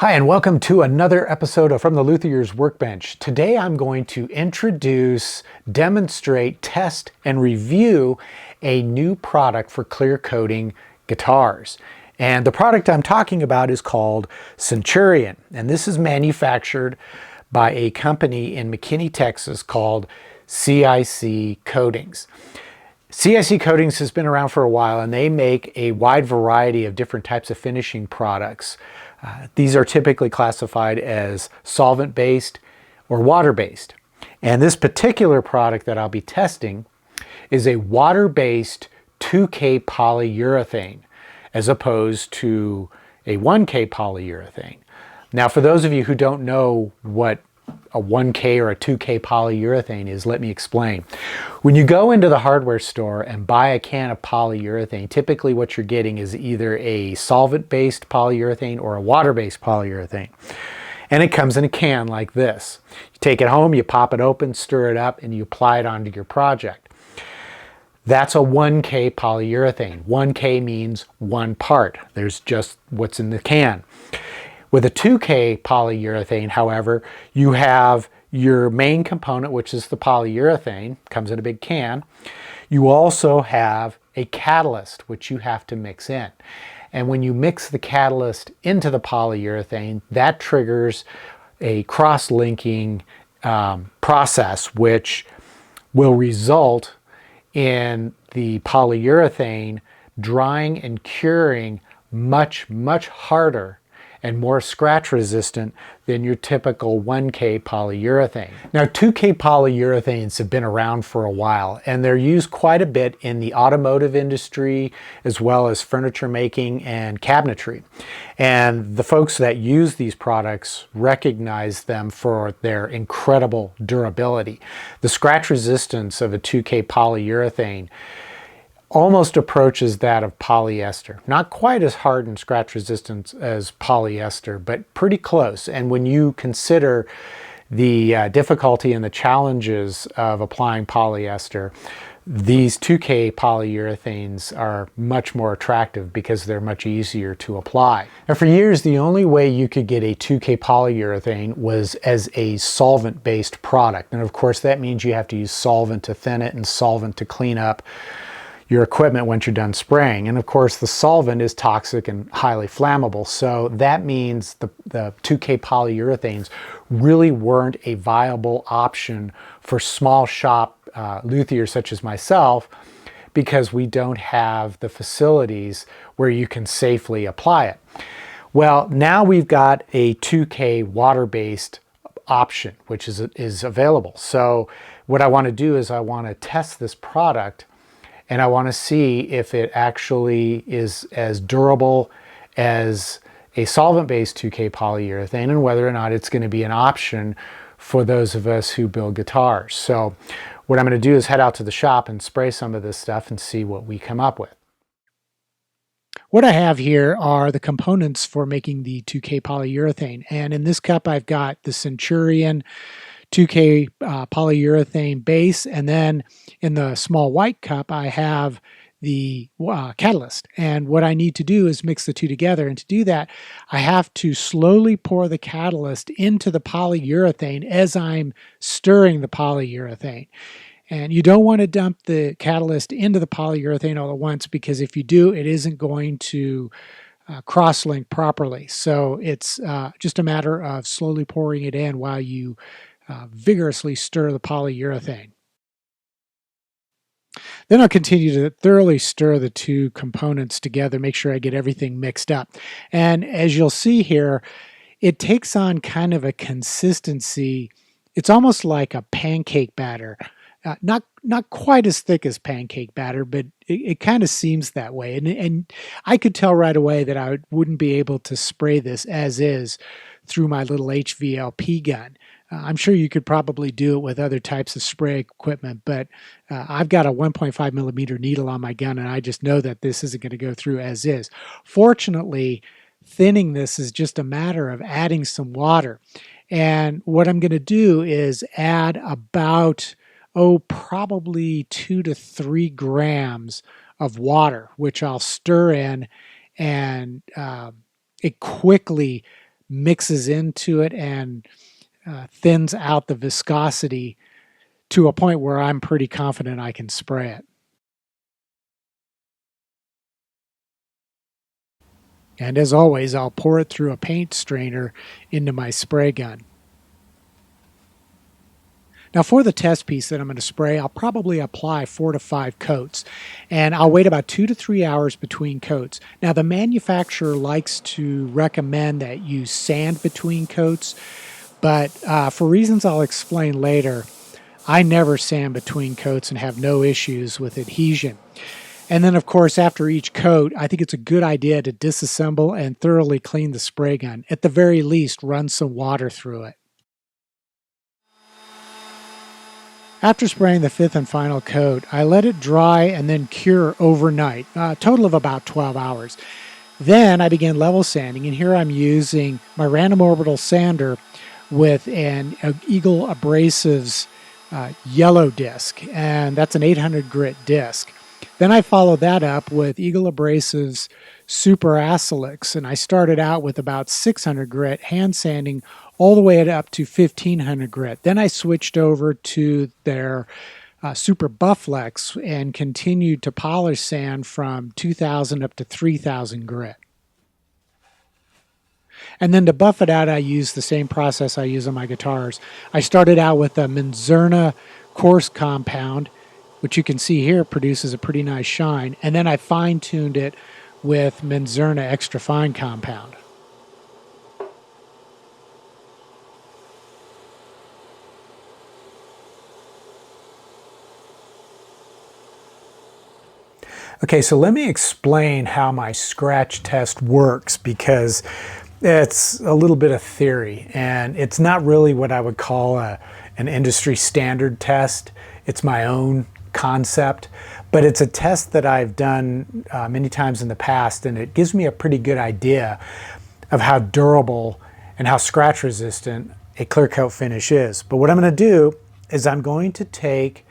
Hi, and welcome to another episode of From the Luthier's Workbench. Today I'm going to introduce, demonstrate, test, and review a new product for clear coating guitars. And the product I'm talking about is called Centurion. And this is manufactured by a company in McKinney, Texas called CIC Coatings. CIC Coatings has been around for a while, and they make a wide variety of different types of finishing products. These are typically classified as solvent-based or water-based. And this particular product that I'll be testing is a water-based 2K polyurethane as opposed to a 1K polyurethane. Now, for those of you who don't know what a 1K or a 2K polyurethane is, let me explain. When you go into the hardware store and buy a can of polyurethane, typically what you're getting is either a solvent-based polyurethane or a water-based polyurethane. And it comes in a can like this. You take it home, you pop it open, stir it up, and you apply it onto your project. That's a 1K polyurethane. 1K means one part. There's just what's in the can. With a 2K polyurethane, however, you have your main component, which is the polyurethane, comes in a big can. You also have a catalyst, which you have to mix in. And when you mix the catalyst into the polyurethane, that triggers a cross-linking process, which will result in the polyurethane drying and curing much harder and more scratch resistant than your typical 1K polyurethane. Now, 2K polyurethanes have been around for a while, and they're used quite a bit in the automotive industry as well as furniture making and cabinetry. And the folks that use these products recognize them for their incredible durability. The scratch resistance of a 2K polyurethane almost approaches that of polyester. Not quite as hard and scratch resistant as polyester, but pretty close. And when you consider the difficulty and the challenges of applying polyester, these 2K polyurethanes are much more attractive because they're much easier to apply. Now, for years, the only way you could get a 2K polyurethane was as a solvent-based product. And of course, that means you have to use solvent to thin it and solvent to clean up your equipment once you're done spraying. And of course, the solvent is toxic and highly flammable. So that means the 2K polyurethanes really weren't a viable option for small shop luthiers such as myself, because we don't have the facilities where you can safely apply it. Well, now we've got a 2K water-based option, which is available. So what I want to do is I want to test this product, and I want to see if it actually is as durable as a solvent-based 2K polyurethane, and whether or not it's going to be an option for those of us who build guitars. So what I'm going to do is head out to the shop and spray some of this stuff and see what we come up with. What I have here are the components for making the 2K polyurethane. And in this cup, I've got the Centurion 2K polyurethane base, and then in the small white cup I have the catalyst. And what I need to do is mix the two together, and to do that I have to slowly pour the catalyst into the polyurethane as I'm stirring the polyurethane. And you don't want to dump the catalyst into the polyurethane all at once, because if you do, it isn't going to cross-link properly. So it's just a matter of slowly pouring it in while you vigorously stir the polyurethane. Then I'll continue to thoroughly stir the two components together, make sure I get everything mixed up. And as you'll see here, it takes on kind of a consistency. It's almost like a pancake batter. Not quite as thick as pancake batter, but it kind of seems that way. And I could tell right away that I wouldn't be able to spray this as is through my little HVLP gun. I'm sure you could probably do it with other types of spray equipment, but I've got a 1.5 millimeter needle on my gun, and I just know that this isn't going to go through as is. Fortunately, thinning this is just a matter of adding some water. And what I'm going to do is add about, probably 2 to 3 grams of water, which I'll stir in, and it quickly mixes into it and thins out the viscosity to a point where I'm pretty confident I can spray it. And as always, I'll pour it through a paint strainer into my spray gun. Now for the test piece that I'm going to spray, I'll probably apply 4 to 5 coats, and I'll wait about 2 to 3 hours between coats. Now the manufacturer likes to recommend that you sand between coats, but for reasons I'll explain later, I never sand between coats and have no issues with adhesion. And then, of course, after each coat, I think it's a good idea to disassemble and thoroughly clean the spray gun. At the very least, run some water through it. After spraying the 5th and final coat, I let it dry and then cure overnight, a total of about 12 hours. Then I began level sanding, and here I'm using my random orbital sander with an Eagle Abrasives yellow disc, and that's an 800 grit disc. Then I followed that up with Eagle Abrasives Super Acelix, and I started out with about 600 grit hand sanding all the way up to 1500 grit. Then I switched over to their Super Bufflex and continued to polish sand from 2000 up to 3000 grit. And then to buff it out, I use the same process I use on my guitars. I started out with a Menzerna coarse compound, which you can see here produces a pretty nice shine, and then I fine-tuned it with Menzerna extra fine compound. Okay, so let me explain how my scratch test works, because it's a little bit of theory and it's not really what I would call an industry standard test. It's my own concept, but it's a test that I've done many times in the past, and it gives me a pretty good idea of how durable and how scratch resistant a clear coat finish is. But what I'm going to do is I'm going to take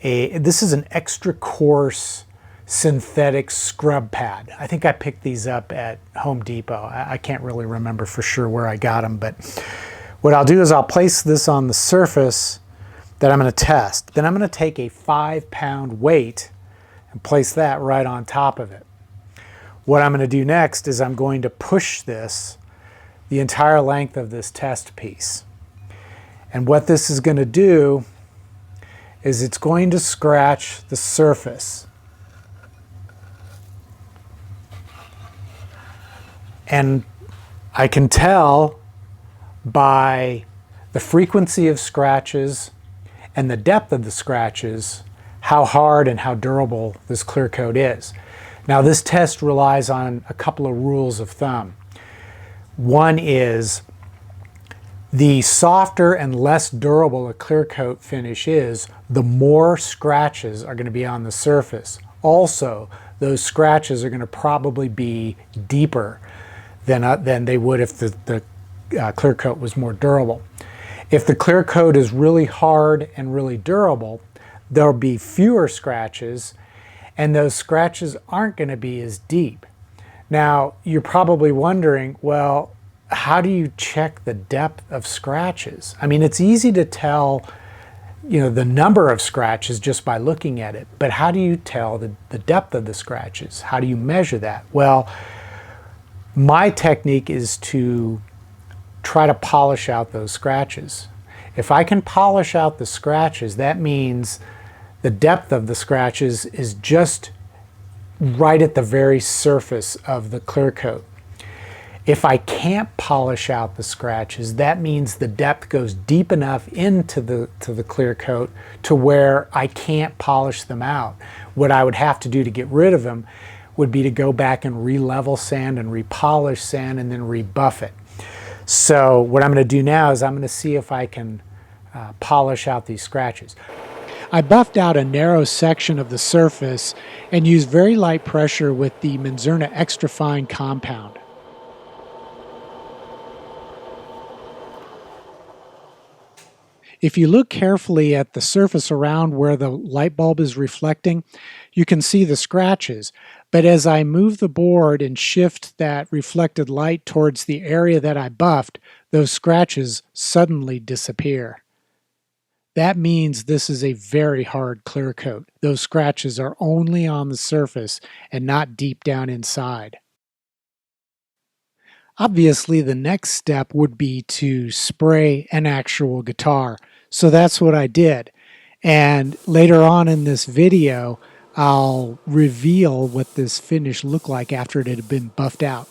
this is an extra coarse synthetic scrub pad. I think I picked these up at Home Depot. I can't really remember for sure where I got them, but what I'll do is I'll place this on the surface that I'm going to test. Then I'm going to take a 5-pound weight and place that right on top of it. What I'm going to do next is I'm going to push this the entire length of this test piece. And what this is going to do is it's going to scratch the surface. And I can tell by the frequency of scratches and the depth of the scratches how hard and how durable this clear coat is. Now this test relies on a couple of rules of thumb. One is the softer and less durable a clear coat finish is, the more scratches are going to be on the surface. Also, those scratches are going to probably be deeper than they would if the clear coat was more durable. If the clear coat is really hard and really durable, there'll be fewer scratches, and those scratches aren't going to be as deep. Now, you're probably wondering, well, how do you check the depth of scratches? I mean, it's easy to tell, you know, the number of scratches just by looking at it, but how do you tell the depth of the scratches? How do you measure that? Well, my technique is to try to polish out those scratches. If I can polish out the scratches, that means the depth of the scratches is just right at the very surface of the clear coat. If I can't polish out the scratches, that means the depth goes deep enough into the clear coat to where I can't polish them out. What I would have to do to get rid of them would be to go back and re-level sand and re-polish sand and then rebuff it. So what I'm going to do now is I'm going to see if I can polish out these scratches. I buffed out a narrow section of the surface and used very light pressure with the Menzerna extra fine compound. If you look carefully at the surface around where the light bulb is reflecting, you can see the scratches. But as I move the board and shift that reflected light towards the area that I buffed, those scratches suddenly disappear. That means this is a very hard clear coat. Those scratches are only on the surface and not deep down inside. Obviously, the next step would be to spray an actual guitar. So that's what I did. And later on in this video, I'll reveal what this finish looked like after it had been buffed out.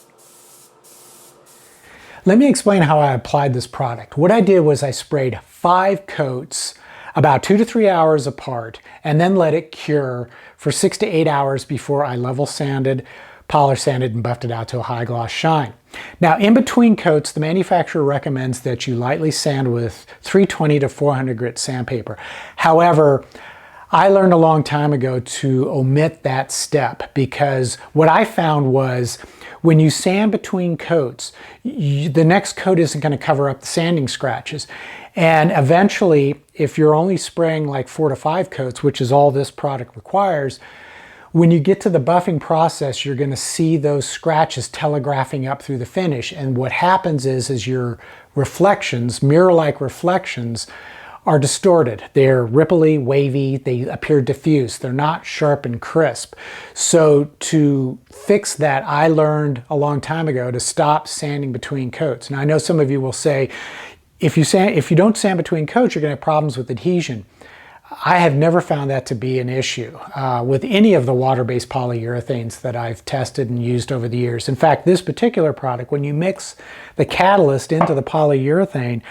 Let me explain how I applied this product. What I did was I sprayed 5 coats about 2 to 3 hours apart and then let it cure for 6 to 8 hours before I level sanded, polish sanded, and buffed it out to a high gloss shine. Now, in between coats, the manufacturer recommends that you lightly sand with 320 to 400 grit sandpaper. However, I learned a long time ago to omit that step because what I found was when you sand between coats, the next coat isn't going to cover up the sanding scratches. And eventually, if you're only spraying like 4 to 5 coats, which is all this product requires, when you get to the buffing process, you're going to see those scratches telegraphing up through the finish. And what happens is your reflections, mirror-like reflections, are distorted. They're ripply, wavy, they appear diffuse. They're not sharp and crisp. So to fix that, I learned a long time ago to stop sanding between coats. Now I know some of you will say, if you don't sand between coats, you're going to have problems with adhesion. I have never found that to be an issue with any of the water-based polyurethanes that I've tested and used over the years. In fact, this particular product, when you mix the catalyst into the polyurethane,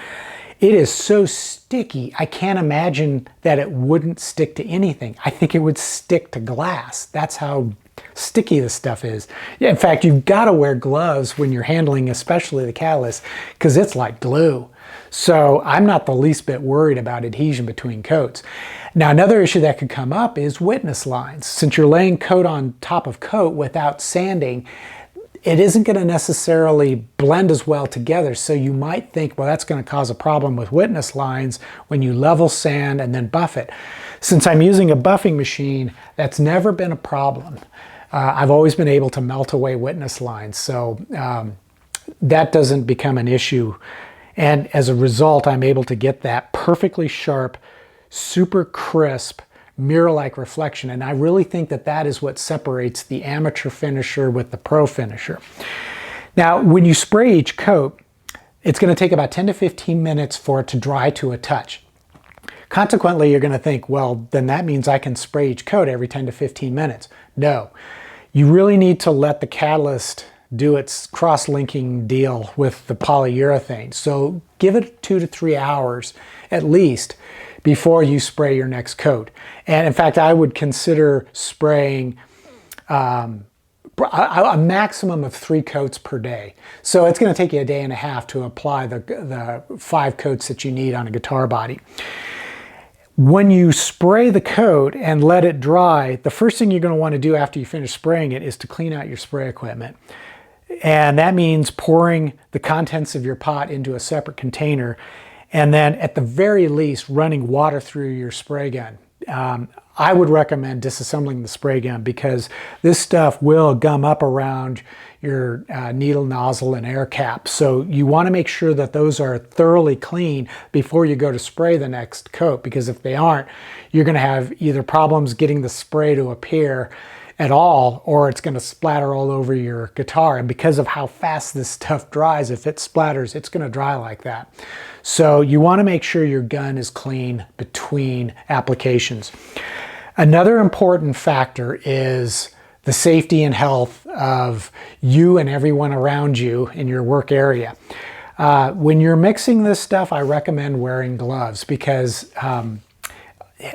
it is so sticky, I can't imagine that it wouldn't stick to anything. I think it would stick to glass. That's how sticky this stuff is. In fact, you've got to wear gloves when you're handling especially the catalyst because it's like glue. So I'm not the least bit worried about adhesion between coats. Now, another issue that could come up is witness lines. Since you're laying coat on top of coat without sanding, it isn't going to necessarily blend as well together. So you might think, well, that's going to cause a problem with witness lines when you level sand and then buff it. Since I'm using a buffing machine, that's never been a problem. I've always been able to melt away witness lines. So that doesn't become an issue. And as a result, I'm able to get that perfectly sharp, super crisp, mirror-like reflection. And I really think that that is what separates the amateur finisher with the pro finisher. Now, when you spray each coat, it's going to take about 10 to 15 minutes for it to dry to a touch. Consequently, you're going to think, well, then that means I can spray each coat every 10 to 15 minutes. No, you really need to let the catalyst do its cross-linking deal with the polyurethane. So give it 2 to 3 hours at least before you spray your next coat. And in fact, I would consider spraying a maximum of 3 coats per day. So it's going to take you a day and a half to apply the 5 coats that you need on a guitar body. When you spray the coat and let it dry, the first thing you're going to want to do after you finish spraying it is to clean out your spray equipment. And that means pouring the contents of your pot into a separate container and then at the very least running water through your spray gun. I would recommend disassembling the spray gun because this stuff will gum up around your needle nozzle and air cap. So you want to make sure that those are thoroughly clean before you go to spray the next coat, because if they aren't, you're going to have either problems getting the spray to appear at all, or it's going to splatter all over your guitar. And because of how fast this stuff dries, if it splatters, it's going to dry like that. So you want to make sure your gun is clean between applications. Another important factor is the safety and health of you and everyone around you in your work area. When you're mixing this stuff, I recommend wearing gloves because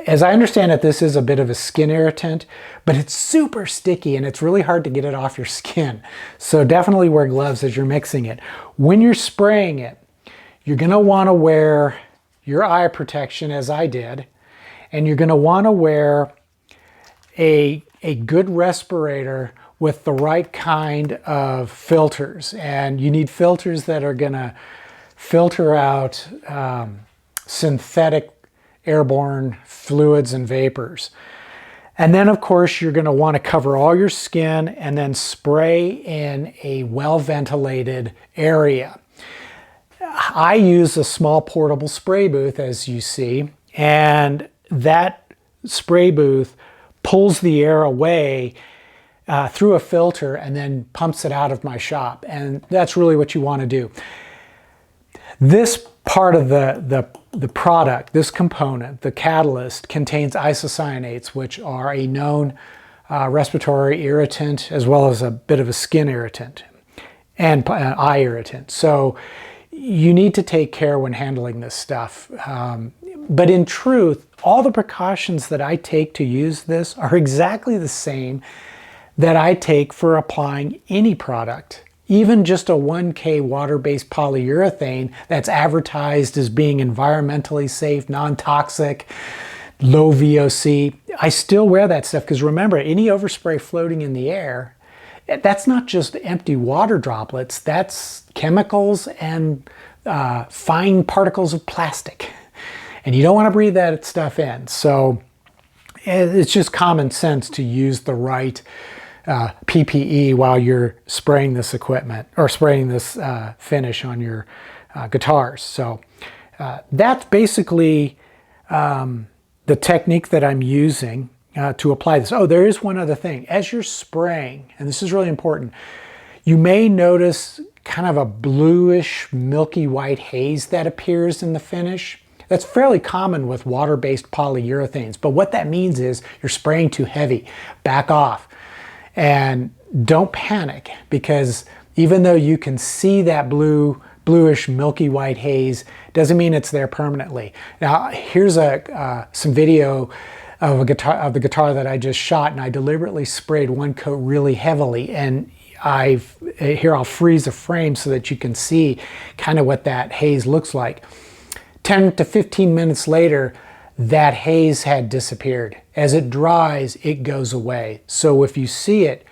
as I understand it, this is a bit of a skin irritant, but it's super sticky and it's really hard to get it off your skin. So definitely wear gloves as you're mixing it. When you're spraying it, you're going to want to wear your eye protection as I did, and you're going to want to wear a good respirator with the right kind of filters. And you need filters that are going to filter out synthetic airborne fluids and vapors. And then of course you're going to want to cover all your skin and then spray in a well-ventilated area. I use a small portable spray booth, as you see, and that spray booth pulls the air away through a filter and then pumps it out of my shop. And that's really what you want to do. This part of the product, this component, the catalyst, contains isocyanates, which are a known respiratory irritant as well as a bit of a skin irritant and eye irritant. So you need to take care when handling this stuff. But in truth, all the precautions that I take to use this are exactly the same that I take for applying any product. Even just a 1K water-based polyurethane that's advertised as being environmentally safe, non-toxic, low VOC, I still wear that stuff because remember, any overspray floating in the air, that's not just empty water droplets, that's chemicals and fine particles of plastic. And you don't want to breathe that stuff in. So it's just common sense to use the right PPE while you're spraying this equipment or spraying this finish on your guitars. So that's basically the technique that I'm using to apply this. Oh, there is one other thing. As you're spraying, and this is really important, you may notice kind of a bluish, milky white haze that appears in the finish. That's fairly common with water-based polyurethanes, but what that means is you're spraying too heavy. Back off. And don't panic, because even though you can see that bluish milky white haze, doesn't mean it's there permanently. Now here's some video of the guitar that I just shot, and I deliberately sprayed one coat really heavily, and here I'll freeze a frame so that you can see kind of what that haze looks like. 10 to 15 minutes later, that haze had disappeared. As it dries, it goes away. So if you see it,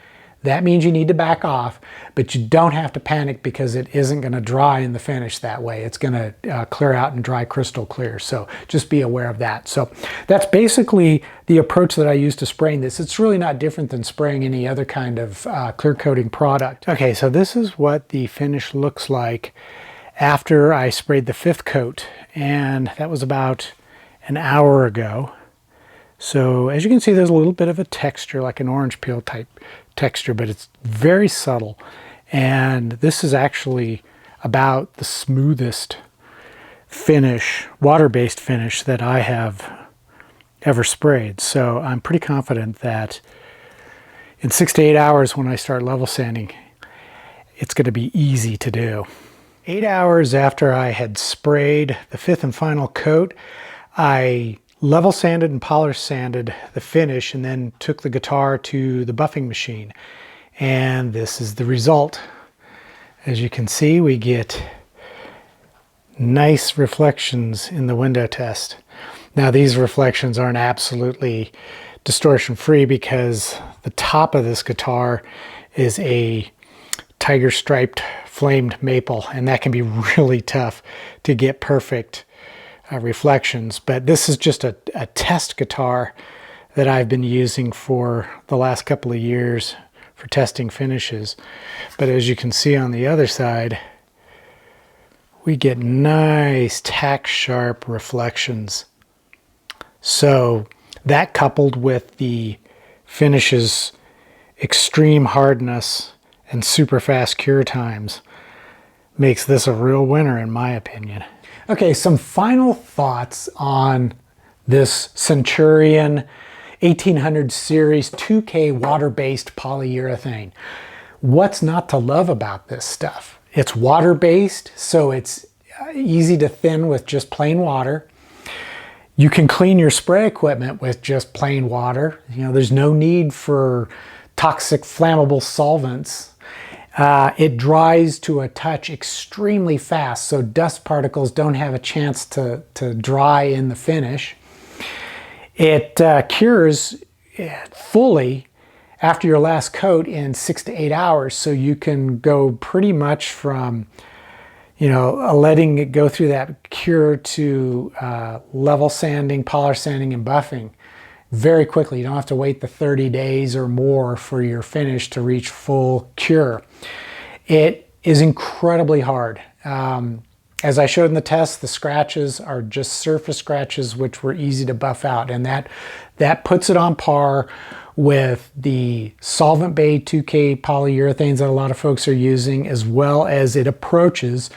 that means you need to back off, but you don't have to panic because it isn't going to dry in the finish that way. It's going to clear out and dry crystal clear. So just be aware of that. So that's basically the approach that I use to spraying this. It's really not different than spraying any other kind of clear coating product. Okay, so this is what the finish looks like after I sprayed the 5th coat, and that was about an hour ago. So as you can see, there's a little bit of a texture, like an orange peel type texture, but it's very subtle. And this is actually about the smoothest finish, water-based finish that I have ever sprayed. So I'm pretty confident that in 6 to 8 hours when I start level sanding, it's going to be easy to do. 8 hours after I had sprayed the 5th and final coat, I level sanded and polish sanded the finish and then took the guitar to the buffing machine. And this is the result. As you can see, we get nice reflections in the window test. Now these reflections aren't absolutely distortion free because the top of this guitar is a tiger striped flamed maple, and that can be really tough to get perfect reflections. But this is just a test guitar that I've been using for the last couple of years for testing finishes. But as you can see on the other side, we get nice tack sharp reflections. So that, coupled with the finish's extreme hardness and super fast cure times, makes this a real winner in my opinion. Okay, some final thoughts on this Centurion 1800 series 2K water-based polyurethane. What's not to love about this stuff? It's water-based, so it's easy to thin with just plain water. You can clean your spray equipment with just plain water. You know, there's no need for toxic flammable solvents. It dries to a touch extremely fast, so dust particles don't have a chance to dry in the finish. It cures fully after your last coat in 6 to 8 hours, so you can go pretty much from, letting it go through that cure to level sanding, polish sanding, and buffing very quickly. You don't have to wait the 30 days or more for your finish to reach full cure. It is incredibly hard. As I showed in the test, the scratches are just surface scratches which were easy to buff out, and that puts it on par with the solvent-based 2K polyurethanes that a lot of folks are using, as well as it approaches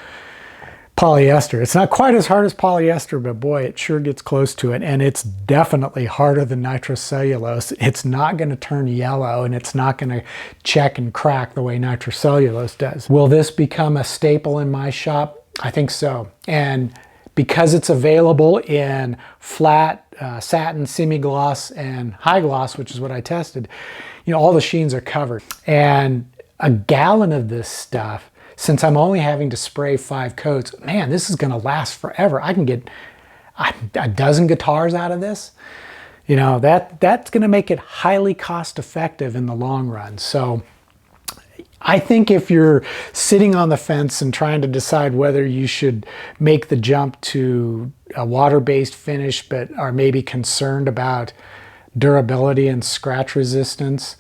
polyester. It's not quite as hard as polyester, but boy, it sure gets close to it, and it's definitely harder than nitrocellulose. It's not going to turn yellow, and it's not going to check and crack the way nitrocellulose does. Will this become a staple in my shop? I think so. And because it's available in flat, satin, semi-gloss, and high gloss, which is what I tested, all the sheens are covered. And a gallon of this stuff, since I'm only having to spray 5 coats, man, this is going to last forever. I can get a dozen guitars out of this. That's going to make it highly cost effective in the long run. So I think if you're sitting on the fence and trying to decide whether you should make the jump to a water-based finish, but are maybe concerned about durability and scratch resistance,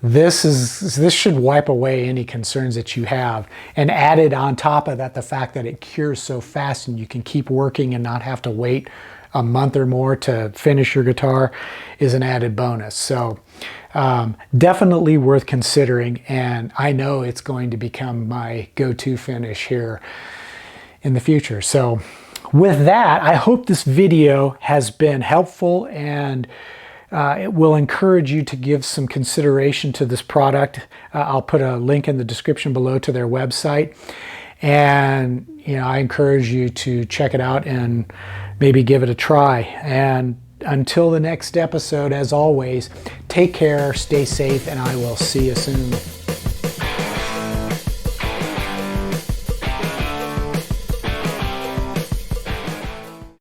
this should wipe away any concerns that you have. And added on top of that, the fact that it cures so fast and you can keep working and not have to wait a month or more to finish your guitar is an added bonus. So definitely worth considering, and I know it's going to become my go-to finish here in the future. So with that, I hope this video has been helpful, and it will encourage you to give some consideration to this product. I'll put a link in the description below to their website, and I encourage you to check it out and maybe give it a try. And until the next episode, as always, take care, stay safe, and I will see you soon.